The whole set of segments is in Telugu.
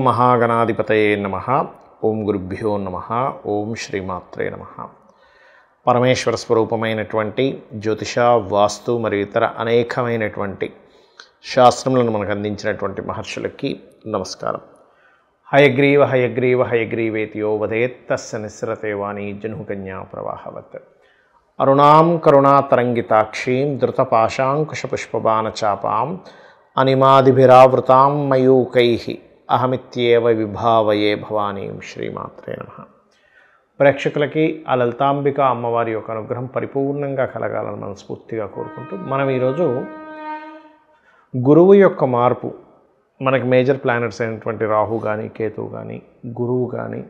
మహాగణాధిపతయే నమః. ఓం గురుభ్యో నమః. ఓం శ్రీమాత్రే నమః. పరమేశ్వర స్వరూపమైనటువంటి జ్యోతిష, వాస్తు మరియు ఇతర అనేకమైనటువంటి శాస్త్రములను మనకు అందించినటువంటి మహర్షులకి నమస్కారం. హయగ్రీవ హయగ్రీవ హయగ్రీవేతి యో వదేత్ తస్య నిస్సరతే వాణి జహ్నుకన్యా ప్రవాహవత్. అరుణాం కరుణాతరంగితాక్షీం ధృతపాశాంకుశపుష్పబాణచాపాం అనిమాదిభిరావృతాం మయూకైః అహమిత్యేవ విభావయే భవానీం. శ్రీమాత్రే నమః. ప్రేక్షకులకి ఆ లలితాంబిక అమ్మవారి యొక్క అనుగ్రహం పరిపూర్ణంగా కలగాలని మనస్ఫూర్తిగా కోరుకుంటూ మనం ఈరోజు గురువు యొక్క మార్పు, మనకి మేజర్ ప్లానెట్స్ అయినటువంటి రాహు కానీ, కేతు కానీ, గురువు కానీ,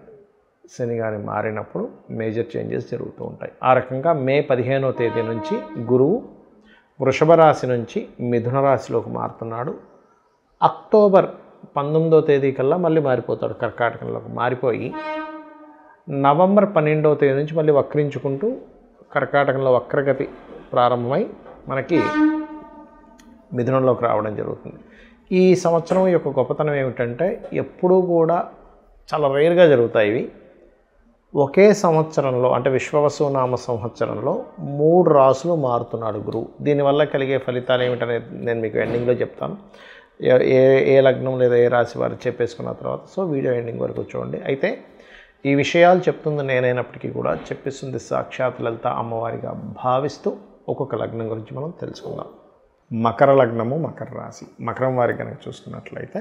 శని కానీ మారినప్పుడు మేజర్ చేంజెస్ జరుగుతూ ఉంటాయి. ఆ రకంగా మే 15వ తేదీ నుంచి గురువు వృషభ రాశి నుంచి మిథున రాశిలోకి మారుతున్నాడు. అక్టోబర్ 19వ తేదీ కల్లా మళ్ళీ మారిపోతాడు, కర్కాటకంలోకి మారిపోయి నవంబర్ 12వ తేదీ నుంచి మళ్ళీ వక్రించుకుంటూ కర్కాటకంలో వక్రగతి ప్రారంభమై మనకి మిథునంలోకి రావడం జరుగుతుంది. ఈ సంవత్సరం యొక్క గొప్పతనం ఏమిటంటే ఎప్పుడూ కూడా చాలా రేర్గా జరుగుతాయి ఇవి. ఒకే సంవత్సరంలో అంటే విశ్వవసునామ సంవత్సరంలో 3 రాసులు మారుతున్నాడు గురువు. దీనివల్ల కలిగే ఫలితాలు ఏమిటనేది నేను మీకు ఎండింగ్లో చెప్తాను. ఏ లగ్నం లేదా ఏ రాశి వారు చెప్పేసుకున్న తర్వాత సో వీడియో ఎండింగ్ వరకు చూడండి. అయితే ఈ విషయాలు చెప్తుంది నేనైనప్పటికీ కూడా చెప్పిస్తుంది సాక్షాత్ లలిత అమ్మవారిగా భావిస్తూ ఒక్కొక్క లగ్నం గురించి మనం తెలుసుకుందాం. మకర లగ్నము, మకర రాశి. మకరం వారి కనుక చూసుకున్నట్లయితే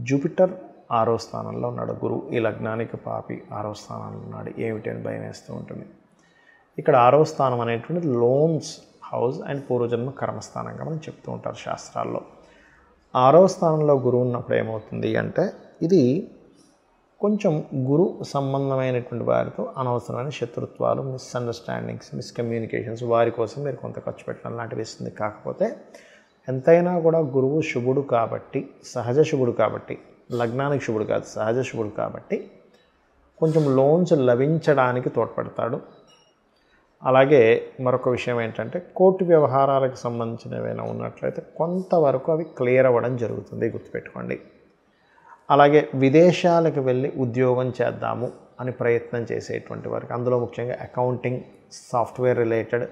జూపిటర్ 6వ స్థానంలో ఉన్నాడు. గురువు ఈ లగ్నానికి పాపి 6వ స్థానంలో ఉన్నాడు. ఏమిటి అని భయం వేస్తూ ఉంటుంది. ఇక్కడ 6వ స్థానం అనేటువంటిది లోన్స్ హౌస్ అండ్ పూర్వజన్మ కర్మస్థానంగా మనం చెప్తూ ఉంటారు శాస్త్రాల్లో. 6వ స్థానంలో గురువు ఉన్నప్పుడు ఏమవుతుంది అంటే ఇది కొంచెం గురు సంబంధమైనటువంటి వారితో అనవసరమైన శత్రుత్వాలు, మిస్అండర్స్టాండింగ్స్, మిస్కమ్యూనికేషన్స్, వారి కోసం మీరు కొంత ఖర్చు పెట్టడం లాంటివి ఇస్తుంది. కాకపోతే ఎంతైనా కూడా గురువు శుభుడు కాబట్టి, సహజ శుభుడు కాబట్టి, లగ్నానికి శుభుడు కాదు సహజ శుభుడు కాబట్టి కొంచెం లోన్స్ లభించడానికి తోడ్పడతాడు. అలాగే మరొక విషయం ఏంటంటే కోర్టు వ్యవహారాలకు సంబంధించిన ఏమైనా ఉన్నట్లయితే కొంతవరకు అవి క్లియర్ అవ్వడం జరుగుతుంది, గుర్తుపెట్టుకోండి. అలాగే విదేశాలకు వెళ్ళి ఉద్యోగం చేద్దాము అని ప్రయత్నం చేసేటువంటి వారికి, అందులో ముఖ్యంగా accounting, software related,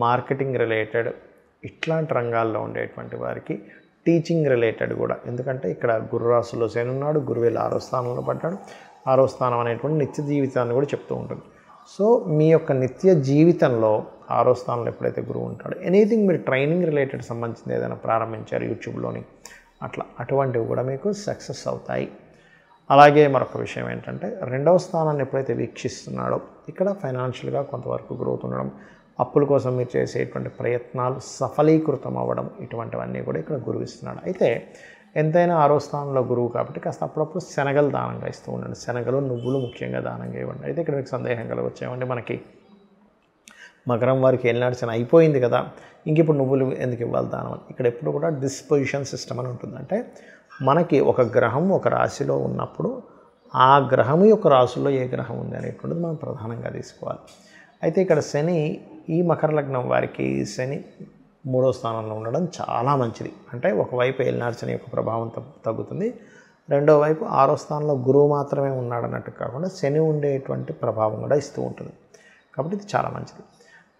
marketing related ఇట్లాంటి రంగాల్లో ఉండేటువంటి వారికి, టీచింగ్ రిలేటెడ్ కూడా, ఎందుకంటే ఇక్కడ గురు రాశిలో శని ఉన్నాడు, గురువు 6వ స్థానంలో పడ్డాడు. 6వ స్థానం అనేటువంటి నిత్య జీవితాన్ని కూడా చెప్తూ ఉంటుంది. సో మీ యొక్క నిత్య జీవితంలో 6వ స్థానంలో ఎప్పుడైతే గురువు ఉంటాడో ఎనీథింగ్ మీరు ట్రైనింగ్ రిలేటెడ్ సంబంధించింది ఏదైనా ప్రారంభించారు యూట్యూబ్లోని అటువంటివి కూడా మీకు సక్సెస్ అవుతాయి. అలాగే మరొక విషయం ఏంటంటే 2వ స్థానాన్ని ఎప్పుడైతే వీక్షిస్తున్నాడో ఇక్కడ ఫైనాన్షియల్గా కొంతవరకు గ్రోత్ ఉండడం, అప్పుల కోసం మీరు చేసేటువంటి ప్రయత్నాలు సఫలీకృతం అవ్వడం, ఇటువంటివన్నీ కూడా ఇక్కడ గురువు ఇస్తున్నాడు. అయితే ఎంతైనా 6వ స్థానంలో గురువు కాబట్టి కాస్త అప్పుడప్పుడు శనగలు దానంగా ఇస్తూ ఉండండి. శనగలు, నువ్వులు ముఖ్యంగా దానంగా ఇవ్వండి. అయితే ఇక్కడ మీకు సందేహం కలగొచ్చేమంటే మనకి మకరం వారికి ఏలినాడు శని అయిపోయింది కదా, ఇంక ఇప్పుడు నువ్వులు ఎందుకు ఇవ్వాలి దానం అని. ఇక్కడ ఎప్పుడు కూడా డిస్పొజిషన్ సిస్టమ్ అని ఉంటుంది. అంటే మనకి ఒక గ్రహం ఒక రాశిలో ఉన్నప్పుడు ఆ గ్రహం యొక్క రాశుల్లో ఏ గ్రహం ఉంది అనేటువంటిది మనం ప్రధానంగా తీసుకోవాలి. అయితే ఇక్కడ శని, ఈ మకర లగ్నం వారికి శని 3వ స్థానంలో ఉండడం చాలా మంచిది. అంటే ఒకవైపు ఏలినాడు శని యొక్క ప్రభావం తగ్గుతుంది, రెండో వైపు 6వ స్థానంలో గురువు మాత్రమే ఉన్నాడన్నట్టు కాకుండా శని ఉండేటువంటి ప్రభావం కూడా ఇస్తూ ఉంటుంది. కాబట్టి ఇది చాలా మంచిది.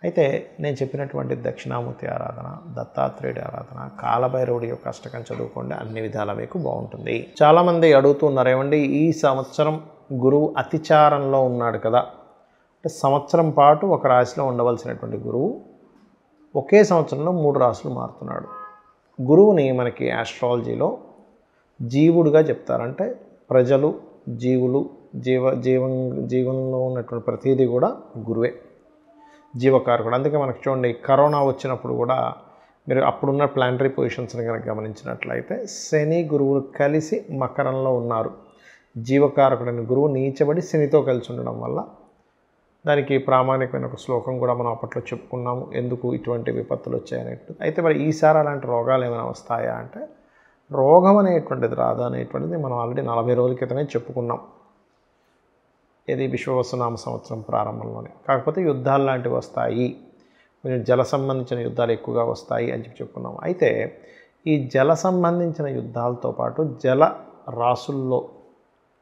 అయితే నేను చెప్పినటువంటి దక్షిణామూర్తి ఆరాధన, దత్తాత్రేయుడి ఆరాధన, కాలభైరవుడి యొక్క అష్టకం చదువుకోండి, అన్ని విధాల మీకు బాగుంటుంది. చాలామంది అడుగుతున్నారు, ఏమండి ఈ సంవత్సరం గురువు అతిచారంలో ఉన్నాడు కదా, అంటే సంవత్సరం పాటు ఒక రాశిలో ఉండవలసినటువంటి గురువు ఒకే సంవత్సరంలో 3 రాశులు మారుతున్నాడు. గురువుని మనకి ఆస్ట్రాలజీలో జీవుడుగా చెప్తారంటే ప్రజలు, జీవులు, జీవంలో ఉన్నటువంటి ప్రతిదీ కూడా గురువే, జీవకారకుడు. అందుకే మనకు చూడండి కరోనా వచ్చినప్పుడు కూడా మీరు అప్పుడున్న ప్లానటరీ పొజిషన్స్ని కనుక గమనించినట్లయితే శని, గురువులు కలిసి మకరంలో ఉన్నారు. జీవకారకుడైన గురువు నీచబడి శనితో కలిసి ఉండడం వల్ల దానికి ప్రామాణికమైన ఒక శ్లోకం కూడా మనం అప్పట్లో చెప్పుకున్నాము, ఎందుకు ఇటువంటి విపత్తులు వచ్చాయనేట్టు. అయితే మరి ఈసారి అలాంటి రోగాలు ఏమైనా వస్తాయా అంటే రోగం అనేటువంటిది రాదు అనేటువంటిది మనం ఆల్రెడీ 40 రోజుల క్రితమే చెప్పుకున్నాం. ఇది విశ్వవసునామ సంవత్సరం ప్రారంభంలోనే. కాకపోతే యుద్ధాలు లాంటివి వస్తాయి, కొంచెం జల సంబంధించిన యుద్ధాలు ఎక్కువగా వస్తాయి అని చెప్పుకున్నాం. అయితే ఈ జల సంబంధించిన యుద్ధాలతో పాటు జల రాసుల్లో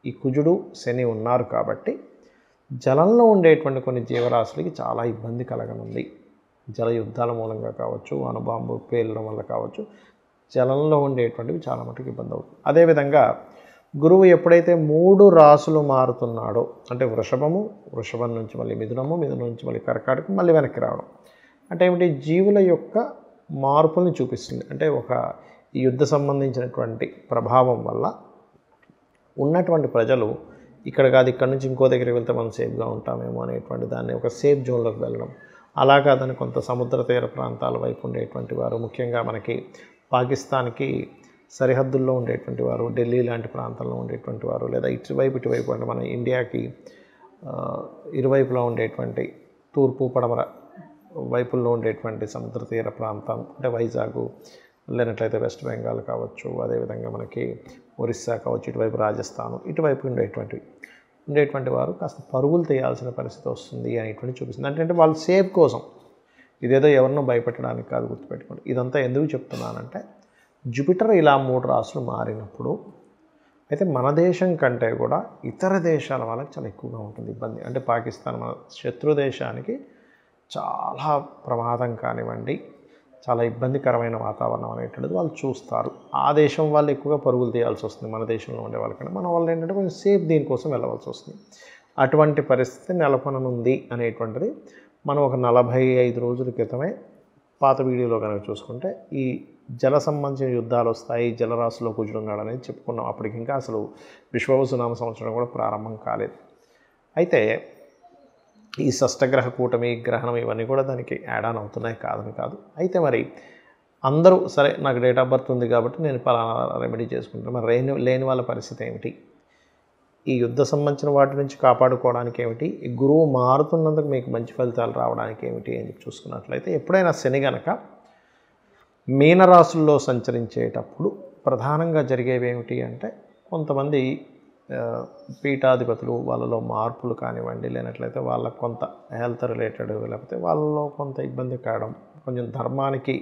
ఈ కుజుడు శని ఉన్నారు కాబట్టి జలంలో ఉండేటువంటి కొన్ని జీవరాశులకి చాలా ఇబ్బంది కలగనుంది. జల యుద్ధాల మూలంగా కావచ్చు, అణుబాంబు పేలడం వల్ల కావచ్చు, జలంలో ఉండేటువంటివి చాలా మటుకు ఇబ్బంది అవుతుంది. అదేవిధంగా గురువు ఎప్పుడైతే 3 రాసులు మారుతున్నాడో, అంటే వృషభం నుంచి మళ్ళీ మిథునము నుంచి మళ్ళీ కర్కాటకం, మళ్ళీ వెనక్కి రావడం అంటే ఏమిటి, జీవుల యొక్క మార్పుల్ని చూపిస్తుంది. అంటే ఒక యుద్ధ సంబంధించినటువంటి ప్రభావం వల్ల ఉన్నటువంటి ప్రజలు ఇక్కడ కాదు, ఇక్కడ నుంచి ఇంకో దగ్గరికి వెళ్తే మనం సేఫ్గా ఉంటామేమో అనేటువంటి దాన్ని ఒక సేఫ్ జోన్లోకి వెళ్ళడం. అలా కాదని కొంత సముద్ర తీర ప్రాంతాల వైపు ఉండేటువంటి వారు, ముఖ్యంగా మనకి పాకిస్తాన్కి సరిహద్దుల్లో ఉండేటువంటి వారు, ఢిల్లీ లాంటి ప్రాంతాల్లో ఉండేటువంటి వారు, లేదా ఇటువైపు అంటే మన ఇండియాకి ఇరువైపులా ఉండేటువంటి తూర్పు పడమర వైపుల్లో ఉండేటువంటి సముద్ర తీర ప్రాంతం అంటే వైజాగ్, లేనట్లయితే వెస్ట్ బెంగాల్ కావచ్చు, అదేవిధంగా మనకి ఒరిస్సా కావచ్చు, ఇటువైపు రాజస్థాన్, ఇటువైపు ఉండేటువంటి వారు కాస్త పరుగులు తీయాల్సిన పరిస్థితి వస్తుంది అనేటువంటి చూపిస్తుంది. అంటే వాళ్ళు సేఫ్ కోసం, ఇదేదో ఎవరినో భయపెట్టడానికి కాదు, గుర్తుపెట్టుకోండి. ఇదంతా ఎందుకు చెప్తున్నానంటే జూపిటర్ ఇలా 3 రాసులు మారినప్పుడు అయితే మన దేశం కంటే కూడా ఇతర దేశాల వాళ్ళకి చాలా ఎక్కువగా ఉంటుంది ఇబ్బంది. అంటే పాకిస్తాన్ మన శత్రు దేశానికి చాలా ప్రమాదం కానివ్వండి, చాలా ఇబ్బందికరమైన వాతావరణం అనేటువంటిది వాళ్ళు చూస్తారు. ఆ దేశం వాళ్ళు ఎక్కువగా పరుగులు తీయాల్సి వస్తుంది మన దేశంలో ఉండే వాళ్ళకంటే. మన వాళ్ళు ఏంటంటే కొంచెం సేఫ్ దీనికోసం వెళ్ళవలసి వస్తుంది. అటువంటి పరిస్థితి నెలకొననుంది అనేటువంటిది మనం ఒక 45 రోజుల క్రితమే పాత వీడియోలో కనుక చూసుకుంటే ఈ జల సంబంధించిన యుద్ధాలు వస్తాయి, జలరాశిలో కుజుడున్నాడు అనేది చెప్పుకున్నాం. అప్పటికి ఇంకా అసలు విశ్వవసునామ సంవత్సరం కూడా ప్రారంభం కాలేదు. అయితే ఈ షష్టగ్రహ కూటమి, గ్రహణం ఇవన్నీ కూడా దానికి యాడ్ ఆన్ అవుతున్నాయి, కాదని కాదు. అయితే మరి అందరూ సరే నాకు డేట్ ఆఫ్ బర్త్ ఉంది కాబట్టి నేను పలానా రెమెడీ చేసుకుంటాను, మరి లేని వాళ్ళ పరిస్థితి ఏమిటి, ఈ యుద్ధ సంబంధించిన వాటి నుంచి కాపాడుకోవడానికి ఏమిటి, ఈ గురువు మారుతున్నందుకు మీకు మంచి ఫలితాలు రావడానికి ఏమిటి అని చూసుకున్నట్లయితే, ఎప్పుడైనా శని గనక మీనరాశుల్లో సంచరించేటప్పుడు ప్రధానంగా జరిగేవి ఏమిటి అంటే, కొంతమంది పీఠాధిపతులు వాళ్ళలో మార్పులు కానివ్వండి, లేనట్లయితే వాళ్ళకు కొంత హెల్త్ రిలేటెడ్, లేకపోతే వాళ్ళలో కొంత ఇబ్బంది కావడం, కొంచెం ధర్మానికి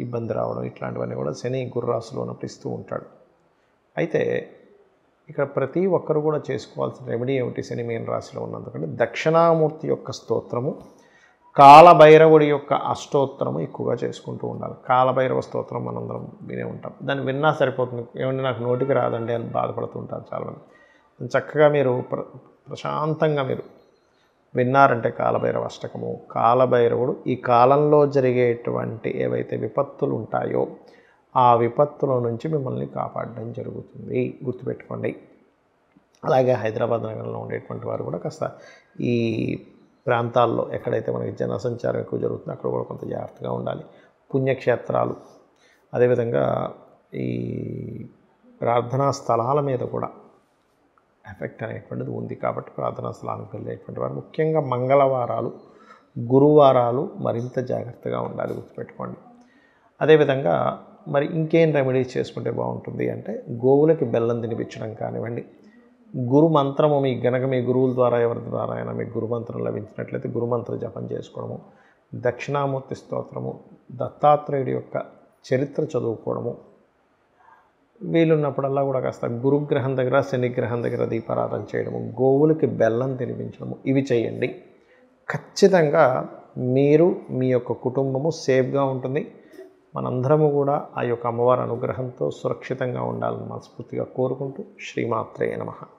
ఇబ్బంది రావడం, ఇట్లాంటివన్నీ కూడా శని గురురాశిలో ఉన్నప్పుడు ఇస్తూ ఉంటాడు. అయితే ఇక్కడ ప్రతి ఒక్కరు కూడా చేసుకోవాల్సిన రెమెడీ ఏమిటి శని మీన రాశిలో ఉన్నందుకంటే, దక్షిణామూర్తి యొక్క స్తోత్రము, కాలభైరవుడి యొక్క అష్టోత్తరము ఎక్కువగా చేసుకుంటూ ఉండాలి. కాలభైరవ స్తోత్రం మనందరం వినే ఉంటాం, దాన్ని విన్నా సరిపోతుంది. ఏమంటే నాకు నోటికి రాదండి అని బాధపడుతూ ఉంటారు చాలామంది. చక్కగా మీరు ప్రశాంతంగా మీరు విన్నారంటే కాలభైరవ అష్టకము, కాలభైరవుడు ఈ కాలంలో జరిగేటువంటి ఏవైతే విపత్తులు ఉంటాయో ఆ విపత్తుల నుంచి మిమ్మల్ని కాపాడడం జరుగుతుంది, గుర్తుపెట్టుకోండి. అలాగే హైదరాబాద్ నగరంలో ఉండేటువంటి వారు కూడా కాస్త ఈ ప్రాంతాల్లో ఎక్కడైతే మనకి జనసంచారం ఎక్కువ జరుగుతుందో అక్కడ కూడా కొంత జాగ్రత్తగా ఉండాలి. పుణ్యక్షేత్రాలు, అదేవిధంగా ఈ ప్రార్థనా స్థలాల మీద కూడా ఎఫెక్ట్ అనేటువంటిది ఉంది కాబట్టి ప్రార్థనా స్థలానికి వెళ్ళేటువంటి వారు ముఖ్యంగా మంగళవారాలు, గురువారాలు మరింత జాగ్రత్తగా ఉండాలి, గుర్తుపెట్టుకోండి. అదేవిధంగా మరి ఇంకేం రెమెడీస్ చేసుకుంటే బాగుంటుంది అంటే, గోవులకి బెల్లం తినిపించడం కానివ్వండి, గురు మంత్రము మీ గురువుల ద్వారా ఎవరి ద్వారా అయినా మీకు గురుమంత్రం లభించినట్లయితే గురుమంత్ర జపం చేసుకోవడము, దక్షిణామూర్తి స్తోత్రము, దత్తాత్రేయుడి యొక్క చరిత్ర చదువుకోవడము, వీలున్నప్పుడల్లా కూడా కాస్త గురుగ్రహం దగ్గర శనిగ్రహం దగ్గర దీపారాధన చేయడము, గోవులకి బెల్లం తినిపించడము, ఇవి చేయండి. ఖచ్చితంగా మీరు మీ యొక్క కుటుంబము సేఫ్గా ఉంటుంది. మనందరము కూడా ఆ యొక్క అమ్మవారి అనుగ్రహంతో సురక్షితంగా ఉండాలని మనస్ఫూర్తిగా కోరుకుంటూ శ్రీమాత్రే నమః.